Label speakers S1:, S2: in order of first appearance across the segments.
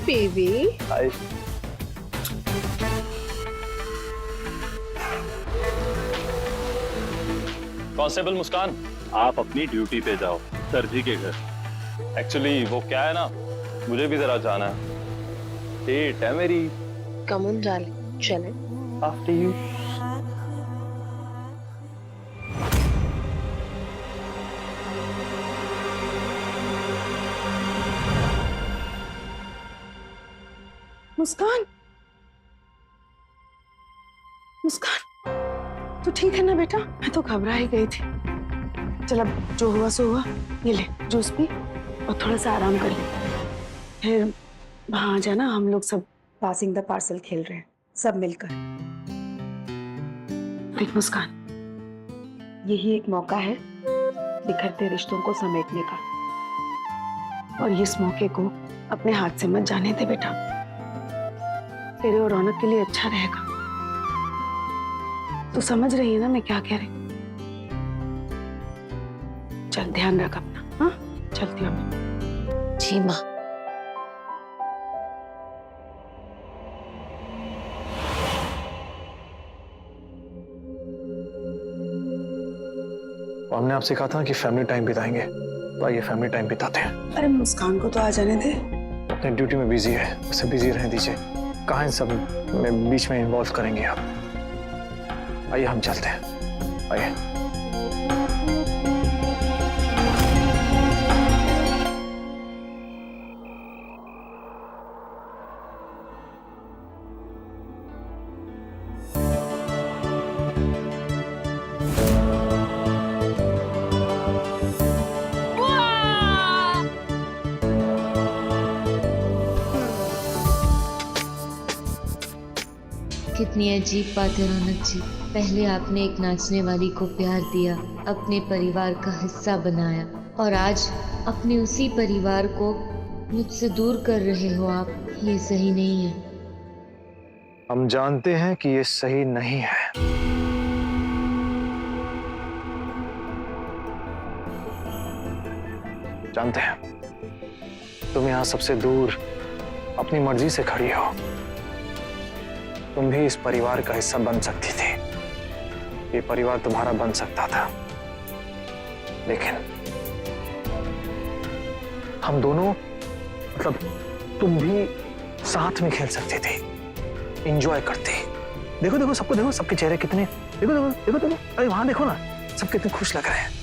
S1: Baby.
S2: हाय।
S3: Constable मुस्कान,
S2: आप अपनी duty पे जाओ, सर जी के घर।
S3: एक्चुअली वो क्या है ना, मुझे भी जरा जाना है। डेट है मेरी।
S1: कम ऑन डार्लिंग, चले।
S2: After you.
S4: मुस्कान, मुस्कान, तू ठीक है ना बेटा? मैं तो घबरा ही गई थी। चल अब जो हुआ सो हुआ, ये ले जूस पी और थोड़ा सा आराम कर ले। फिर वहां जाना, हम लोग सब पासिंग द पार्सल खेल रहे हैं, सब मिलकर। देख मुस्कान, यही एक मौका है बिखरते रिश्तों को समेटने का, और इस मौके को अपने हाथ से मत जाने दे बेटा। तेरे और रौनक के लिए अच्छा रहेगा। तू समझ रही है ना मैं क्या कह रही? चल ध्यान रख अपना। हाँ, चलती हूँ मैं।
S1: जी माँ।
S5: हमने आपसे कहा था कि फैमिली टाइम बिताएंगे, तो आइए फैमिली टाइम बिताते हैं।
S4: अरे मुस्कान को तो आ जाने दे।
S5: अपने ड्यूटी में बिजी है, उसे बिजी रहने दीजिए। कहाँ इन सब में बीच में इन्वॉल्व करेंगे आप? आइए हम चलते हैं, आइए।
S6: कितनी अजीब बात है रौनक जी। पहले आपने एक नाचने वाली को प्यार दिया, अपने परिवार का हिस्सा बनाया, और आज अपने उसी परिवार को मुझसे दूर कर रहे हो आप। ये सही नहीं है।
S5: हम जानते हैं कि ये सही नहीं है। जानते हैं तुम यहाँ सबसे दूर अपनी मर्जी से खड़ी हो। तुम भी इस परिवार का हिस्सा बन सकती थी, ये परिवार तुम्हारा बन सकता था, लेकिन हम दोनों, मतलब तुम भी साथ में खेल सकते थे, एंजॉय करते। देखो देखो सबको, देखो सबके चेहरे कितने, देखो देखो देखो देखो, अरे वहां देखो ना, सब कितने खुश लग रहे हैं।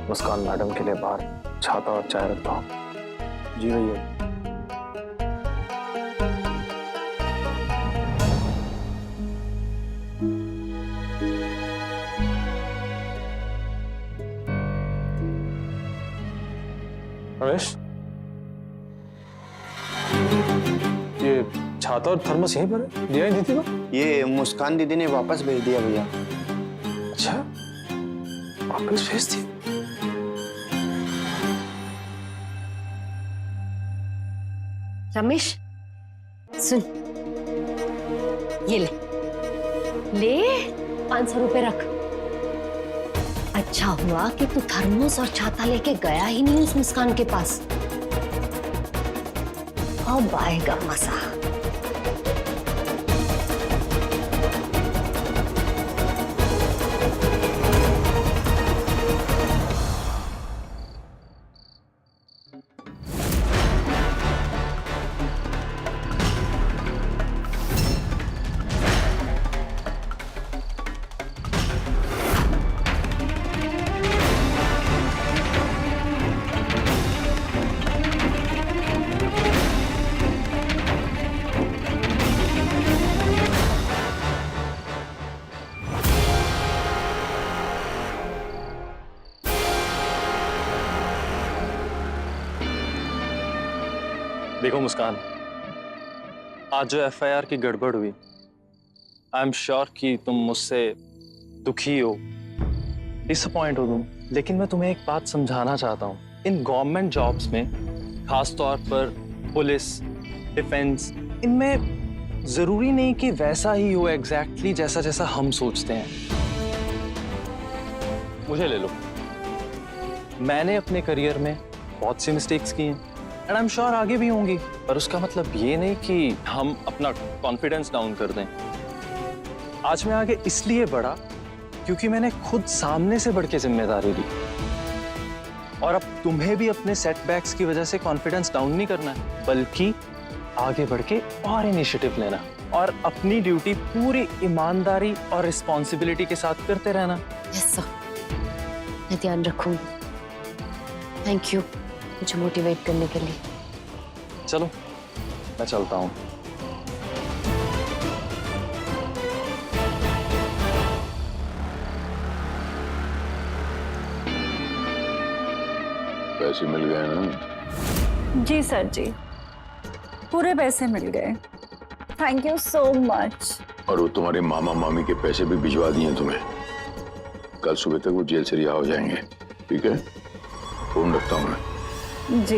S5: मुस्कान मैडम के लिए बाहर छाता और चाय रखता हूँ।
S2: जी भैया।
S5: रमेश, ये छाता और थर्मस यहीं पर है? दिया नहीं थी ना?
S7: ये मुस्कान दीदी ने वापस भेज दिया भैया।
S5: अच्छा, वापस भेज दी?
S1: रमेश सुन, ये ले ले, 500 रुपए रख। अच्छा हुआ कि तू थर्मोस और छाता लेके गया ही नहीं उस मुस्कान के पास। अब आएगा मजा।
S3: देखो मुस्कान, आज जो एफआईआर की गड़बड़ हुई, आई एम श्योर कि तुम मुझसे दुखी हो, डिसअपॉइंट हो तुम, लेकिन मैं तुम्हें एक बात समझाना चाहता हूँ। इन गवर्नमेंट जॉब्स में, खास तौर पर पुलिस, डिफेंस, इनमें जरूरी नहीं कि वैसा ही हो एग्जैक्टली जैसा जैसा हम सोचते हैं। मुझे ले लो, मैंने अपने करियर में बहुत सी मिस्टेक्स की हैं एंड आई एम श्योर आगे भी होंगी, पर उसका मतलब ये नहीं कि हम अपना कॉन्फिडेंस डाउन कर दें। आज मैं आगे इसलिए बढ़ा क्योंकि मैंने खुद सामने से बढ़ के जिम्मेदारी ली, और अब तुम्हें भी अपने सेटबैक्स की वजह से कॉन्फिडेंस डाउन नहीं करना है, बल्कि आगे बढ़ के और इनिशिएटिव लेना और अपनी ड्यूटी पूरी ईमानदारी और रिस्पॉन्सिबिलिटी के साथ करते रहना।
S1: यस सर, मैं ध्यान रखूंगी। थैंक यू मुझे मोटिवेट करने के लिए।
S3: चलो मैं चलता हूँ।
S8: पैसे मिल गए ना?
S9: जी सर जी, पूरे पैसे मिल गए। Thank you so much.
S8: और वो तुम्हारे मामा मामी के पैसे भी भिजवा दिए तुम्हें। कल सुबह तक वो जेल से रिहा हो जाएंगे, ठीक है? फोन रखता हूँ मैं।
S9: जी।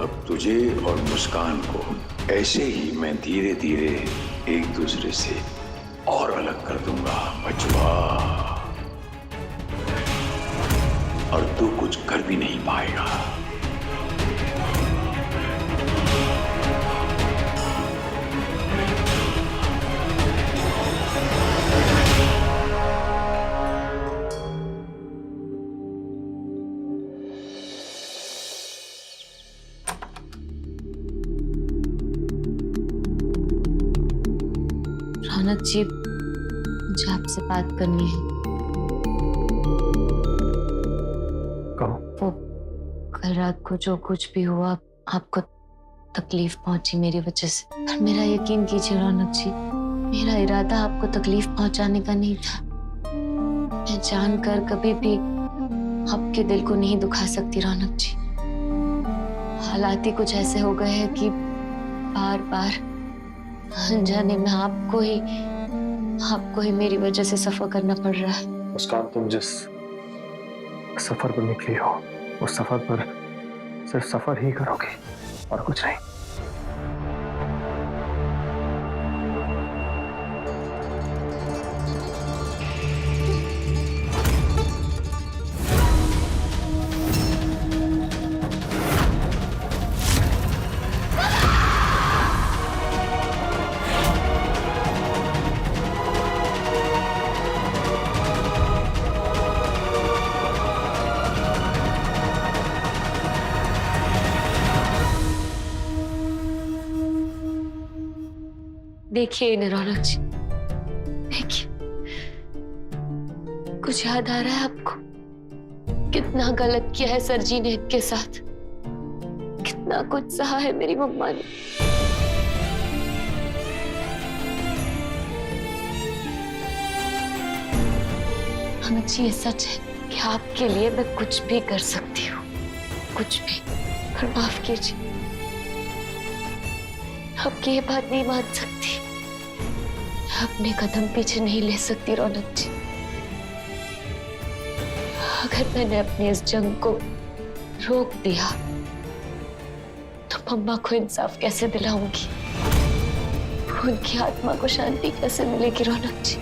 S8: अब तुझे और मुस्कान को ऐसे ही मैं धीरे धीरे एक दूसरे से और अलग कर दूंगा बचवा, और तू कुछ कर भी नहीं पाएगा।
S6: रौनक जी, मुझे आपसे बात करनी है।
S5: कहो।
S6: वो कल रात को जो कुछ भी हुआ, आपको तकलीफ पहुंची मेरी वजह से, पर मेरा यकीन कीजिए रौनक जी, मेरा इरादा आपको तकलीफ पहुंचाने का नहीं था। मैं जानकर कभी भी आपके दिल को नहीं दुखा सकती रौनक जी। हालात ही कुछ ऐसे हो गए हैं कि बार बार अनजाने में आपको ही मेरी वजह से सफर करना पड़ रहा है।
S5: मुस्कान, तुम जिस सफर पर निकली हो, उस सफर पर सिर्फ सफर ही करोगे और कुछ नहीं।
S6: देखिए इन्हें रौनक जी, देखिए, कुछ याद आ रहा है आपको? कितना गलत किया है सर जी ने इनके साथ, कितना कुछ सहा है मेरी मम्मा ने। रौनक जी, ये सच है कि आपके लिए मैं कुछ भी कर सकती हूँ, कुछ भी, पर माफ कीजिए, आपकी ये बात नहीं मान सकती, अपने कदम पीछे नहीं ले सकती रौनक जी। अगर मैंने अपनी इस जंग को रोक दिया तो मम्मा को इंसाफ कैसे दिलाऊंगी? उनकी आत्मा को शांति कैसे मिलेगी रौनक जी?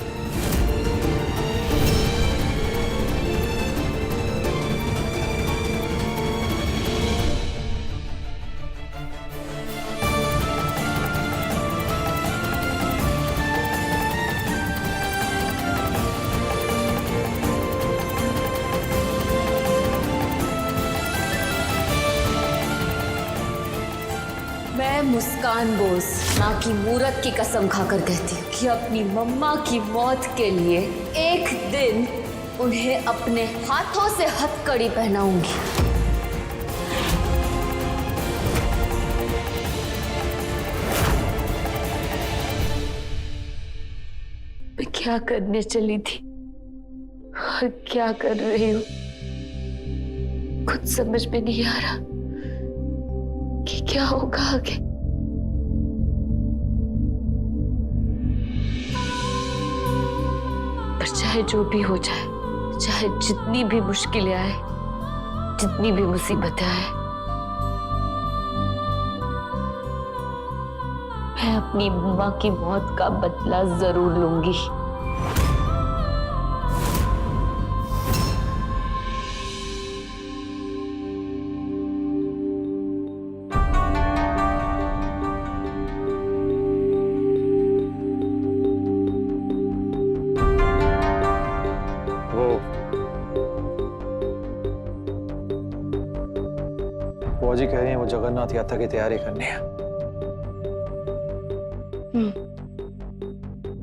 S1: मैं मुस्कान बोस माँ की मूरत की कसम खाकर कहती हूँ कि अपनी मम्मा की मौत के लिए एक दिन उन्हें अपने हाथों से हथकड़ी पहनाऊंगी। मैं क्या करने चली थी और क्या कर रही हूँ, कुछ समझ में नहीं आ रहा कि क्या होगा आगे। पर चाहे जो भी हो जाए, चाहे जितनी भी मुश्किलें आए, जितनी भी मुसीबतें आए, मैं अपनी माँ की मौत का बदला जरूर लूंगी।
S5: बुआ जी कह रही हैं वो जगन्नाथ यात्रा की तैयारी करनी है।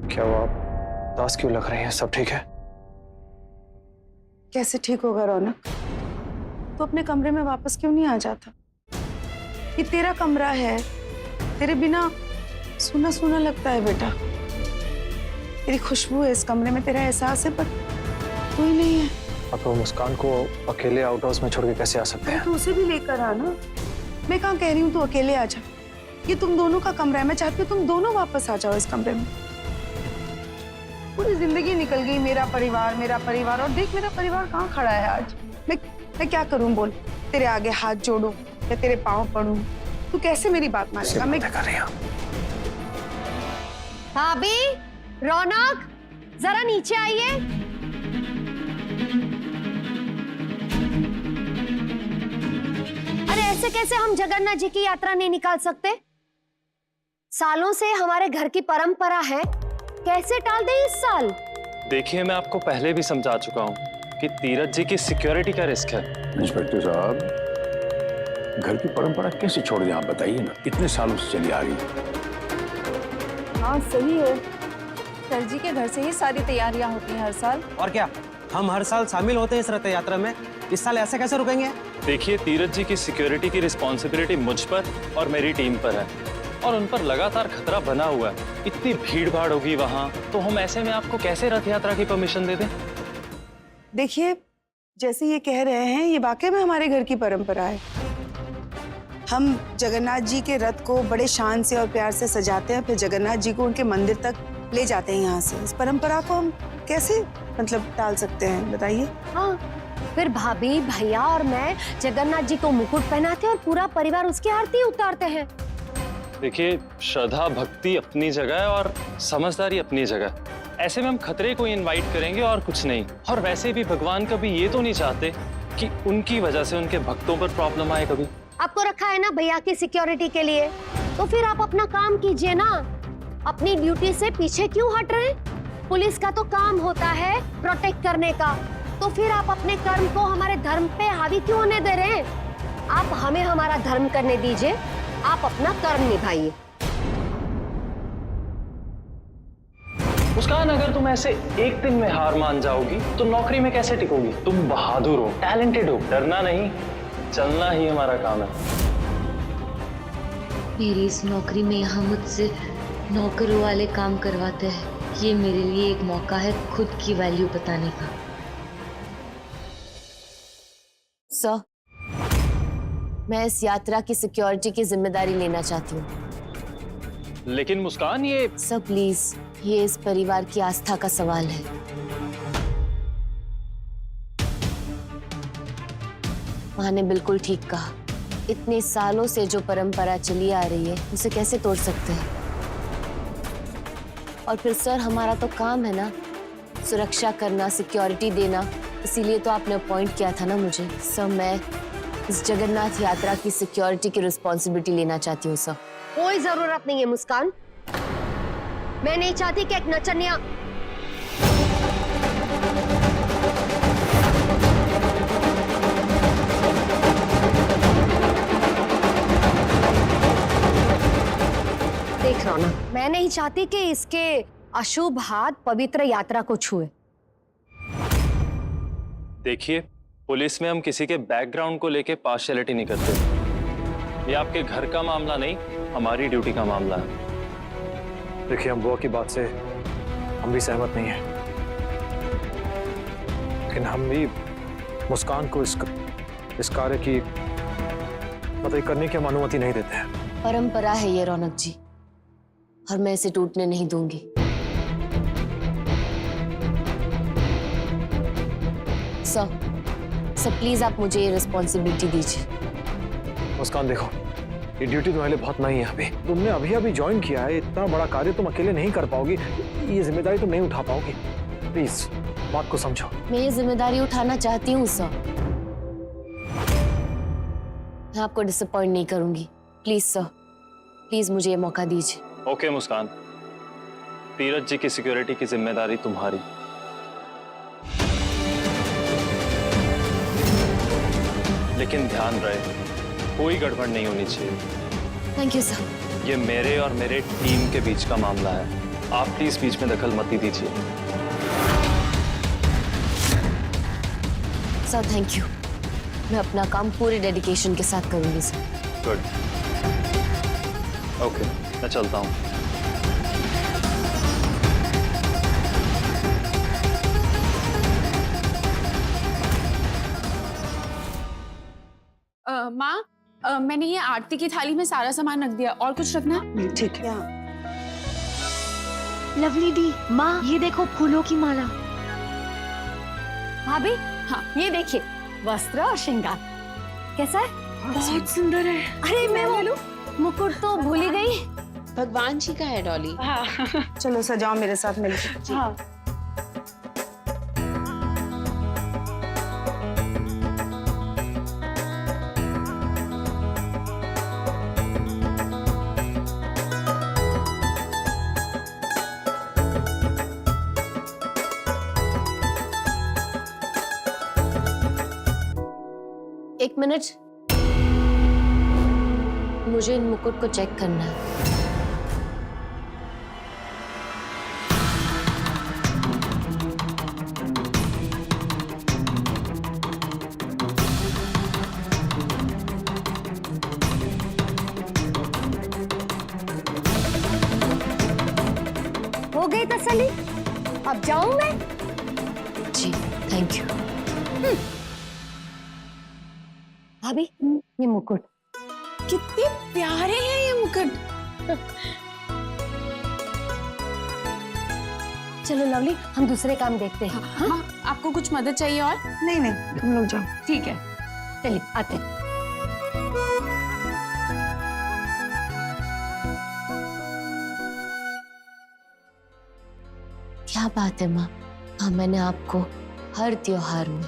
S5: क्या वो आप दास क्यों लग रही हैं? सब ठीक है?
S4: कैसे ठीक होगा रौनक? तो अपने कमरे में वापस क्यों नहीं आ जाता? ये तेरा कमरा है, तेरे बिना सूना सूना लगता है बेटा। तेरी खुशबू है इस कमरे में, तेरा एहसास है, पर कोई नहीं है।
S5: आप वो मुस्कान को अकेले आउट हाउस में छोड़ के कैसे आ सकते हैं?
S4: तो उसे भी लेकर आना। मैं कहाँ कह रही हूँ तू अकेले आ जा। ये तुम दोनों का कमरा है, मैं चाहती हूँ तुम दोनों वापस आ जाओ इस कमरे में। पूरी जिंदगी निकल गई मेरा परिवार, और देख मेरा परिवार कहाँ खड़ा है आज। मैं क्या करूँ बोल? तेरे आगे हाथ जोड़ूं या तेरे पाँव पड़ूं? तू कैसे मेरी बात मानेगा? मैं
S5: कर रही हूँ।
S1: भाभी, रौनक, जरा नीचे आइए। अरे ऐसे कैसे हम जगन्नाथ जी की यात्रा नहीं निकाल सकते? सालों से हमारे घर की परंपरा है, कैसे टाल दें इस साल?
S3: देखिए, मैं आपको पहले भी समझा चुका हूँ कि तीरथ जी की सिक्योरिटी का रिस्क है।
S8: इंस्पेक्टर साहब, घर की परंपरा कैसे छोड़ दें आप बताइए ना, इतने सालों से चली आ रही है।
S9: हाँ सही है, सर जी के घर से ही सारी तैयारियां होती हैं हर साल।
S10: और क्या, हम हर साल शामिल होते हैं इस रथ यात्रा में, इस साल ऐसे कैसे रुकेंगे?
S3: देखिए, तीरथ जी की सिक्योरिटी की रिस्पॉन्सिबिलिटी मुझ पर और मेरी टीम पर है, और उन पर लगातार खतरा बना हुआ है। इतनी भीड़ भाड़ होगी वहां, तो हम ऐसे में आपको कैसे रथ यात्रा की परमिशन दे दें?
S4: देखिए, जैसे ये कह रहे हैं, ये वाकई में हमारे घर की परंपरा है। हम जगन्नाथ जी के रथ को बड़े शान से और प्यार से सजाते हैं, फिर जगन्नाथ जी को उनके मंदिर तक ले जाते हैं यहाँ से। इस परंपरा को हम कैसे टाल सकते हैं बताइए?
S1: हाँ, फिर भाभी, भैया और मैं जगन्नाथ जी को मुकुट पहनाते हैं और पूरा परिवार उसकी आरती उतारते हैं।
S3: देखिए, श्रद्धा भक्ति अपनी जगह है और समझदारी अपनी जगह। ऐसे में हम खतरे को इनवाइट करेंगे और कुछ नहीं। और वैसे भी भगवान कभी ये तो नहीं चाहते कि उनकी वजह से उनके भक्तों पर प्रॉब्लम आए कभी।
S1: आपको रखा है ना भैया की सिक्योरिटी के लिए, तो फिर आप अपना काम कीजिए ना। अपनी ड्यूटी से पीछे क्यों हट रहे हैं? पुलिस का तो काम होता है प्रोटेक्ट करने का, तो फिर आप अपने कर्म को हमारे धर्म पे हावी क्यों होने दे रहे हैं? आप हमें हमारा धर्म करने दीजिए, आप अपना कर्म निभाइए।
S3: मुस्कान, अगर तुम ऐसे एक दिन में हार मान जाओगी तो नौकरी में कैसे टिकोगी? तुम बहादुर हो, टैलेंटेड हो, डरना नहीं, चलना ही हमारा काम है।
S6: मेरी इस नौकरी में यहाँ मुझसे नौकरों वाले काम करवाते हैं। ये मेरे लिए एक मौका है खुद की वैल्यू बताने का।
S1: सर, मैं इस यात्रा की सिक्योरिटी की जिम्मेदारी लेना चाहती हूँ।
S3: लेकिन मुस्कान, ये
S1: सर प्लीज, ये इस परिवार की आस्था का सवाल है। माँ ने बिल्कुल ठीक कहा, इतने सालों से जो परंपरा चली आ रही है उसे कैसे तोड़ सकते हैं? और फिर सर, हमारा तो काम है ना सुरक्षा करना, सिक्योरिटी देना, इसीलिए तो आपने अपॉइंट किया था ना मुझे। सर, मैं इस जगन्नाथ यात्रा की सिक्योरिटी की रिस्पॉन्सिबिलिटी लेना चाहती हूँ। सर, कोई जरूरत नहीं है मुस्कान, मैं नहीं चाहती कि एक नचनिया देख रहा ना, मैं नहीं चाहती कि इसके अशुभ हाथ पवित्र यात्रा को छुए।
S3: देखिए, पुलिस में हम किसी के बैकग्राउंड को लेके पार्शियलिटी नहीं करते। ये आपके घर का मामला नहीं, हमारी ड्यूटी का मामला है।
S5: देखिए, हम बुआ की बात से हम भी सहमत नहीं हैं, लेकिन हम भी मुस्कान को इस इस कार्य की मतलब करने की हम अनुमति नहीं देते हैं।
S1: परंपरा है ये रौनक जी, और मैं इसे टूटने नहीं दूंगी। सर प्लीज आप मुझे ये रिस्पॉन्सिबिलिटी दीजिए।
S5: मुस्कान देखो, ये ड्यूटी तुम्हारे लिए बहुत नहीं है। अभी तुमने अभी ज्वाइन किया है, इतना बड़ा कार्य तुम अकेले नहीं कर पाओगी, ये जिम्मेदारी तुम नहीं उठा पाओगी। प्लीज बात को समझो।
S1: मैं ये जिम्मेदारी उठाना चाहती हूँ सर, मैं आपको डिसअपॉइंट नहीं करूंगी। प्लीज सर, प्लीज मुझे ये मौका दीजिए।
S3: ओके मुस्कान, तीरथ जी की सिक्योरिटी की जिम्मेदारी तुम्हारी। लेकिन ध्यान रहे, कोई गड़बड़ नहीं होनी चाहिए।
S1: Thank you sir.
S3: ये मेरे और मेरे टीम के बीच का मामला है, आप प्लीज बीच में दखल मत दीजिए।
S1: सर थैंक यू, मैं अपना काम पूरे डेडिकेशन के साथ करूंगी सर।
S3: गुड, ओके मैं चलता हूँ।
S4: माँ, मैंने ये आरती की थाली में सारा सामान रख दिया, और कुछ रखना है? ठीक है।
S6: लवली दी, माँ ये देखो फूलों की माला।
S9: भाभी
S4: हाँ,
S9: ये देखिए, वस्त्र और श्रृंगार कैसा है?
S4: बहुत सुंदर है।
S9: अरे मैं वो मुकुट तो भूल ही गई।
S1: भगवान जी का है डॉली।
S4: हाँ। चलो सजाओ मेरे साथ मिलकर। हाँ।
S1: एक मिनट, मुझे इन मुकुट को चेक करना है।
S9: हो गई तसल्ली, अब जाऊं मैं?
S1: जी थैंक यू।
S9: भाभी ये मुकुट
S4: कितने प्यारे हैं ये मुकुट।
S9: चलो लवली, हम दूसरे काम देखते हैं।
S4: हाँ, आपको कुछ मदद चाहिए और? नहीं नहीं, तुम लोग जाओ।
S9: ठीक है, चलिए आते हैं।
S1: क्या बात है माँ, हाँ मैंने आपको हर त्योहार में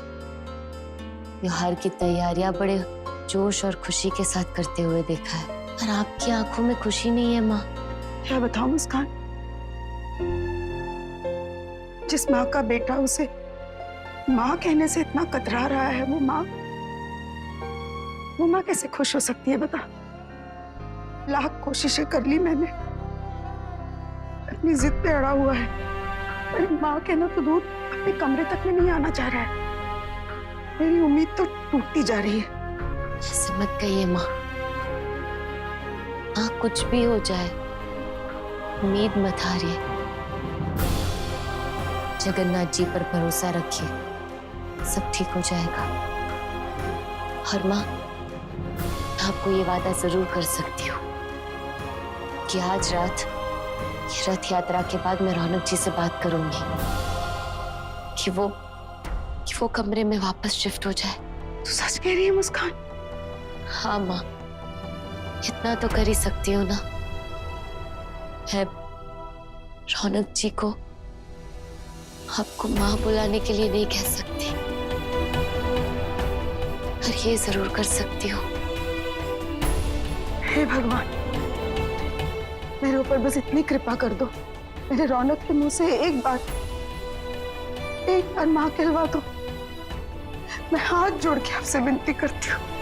S1: त्योहार की तैयारियां बड़े जोश और खुशी के साथ करते हुए देखा है, पर आपकी आंखों में खुशी नहीं है माँ।
S4: क्या बताऊं मुस्कान, जिस माँ का बेटा उसे माँ कहने से इतना कतरा रहा है, वो माँ कैसे खुश हो सकती है बता। लाख कोशिशें कर ली मैंने, अपनी जिद पे अड़ा हुआ है, पर माँ कहना तो दूर, अपने कमरे तक में नहीं आना चाह रहा है। मेरी उम्मीद तो टूटती जा रही है।
S1: ऐसे मत कहिए माँ, कुछ भी हो जाए उम्मीद मत हारिए, जगन्नाथ जी पर भरोसा रखिए, सब ठीक हो जाएगा। और माँ, आपको ये वादा जरूर कर सकती हूँ कि आज रात ये रथ यात्रा के बाद मैं रौनक जी से बात करूंगी कि वो कमरे में वापस शिफ्ट हो जाए।
S4: तू सच कह रही है मुस्कान?
S1: हाँ माँ, इतना तो कर ही सकती हूँ ना। मैं रौनक जी को आपको माँ बुलाने के लिए नहीं कह सकती, पर ये जरूर कर सकती हूँ।
S4: हे भगवान, मेरे ऊपर बस इतनी कृपा कर दो, मेरे रौनक के मुंह से एक बार माँ कहलवा दो। मैं हाथ जोड़ के आपसे विनती करती हूँ।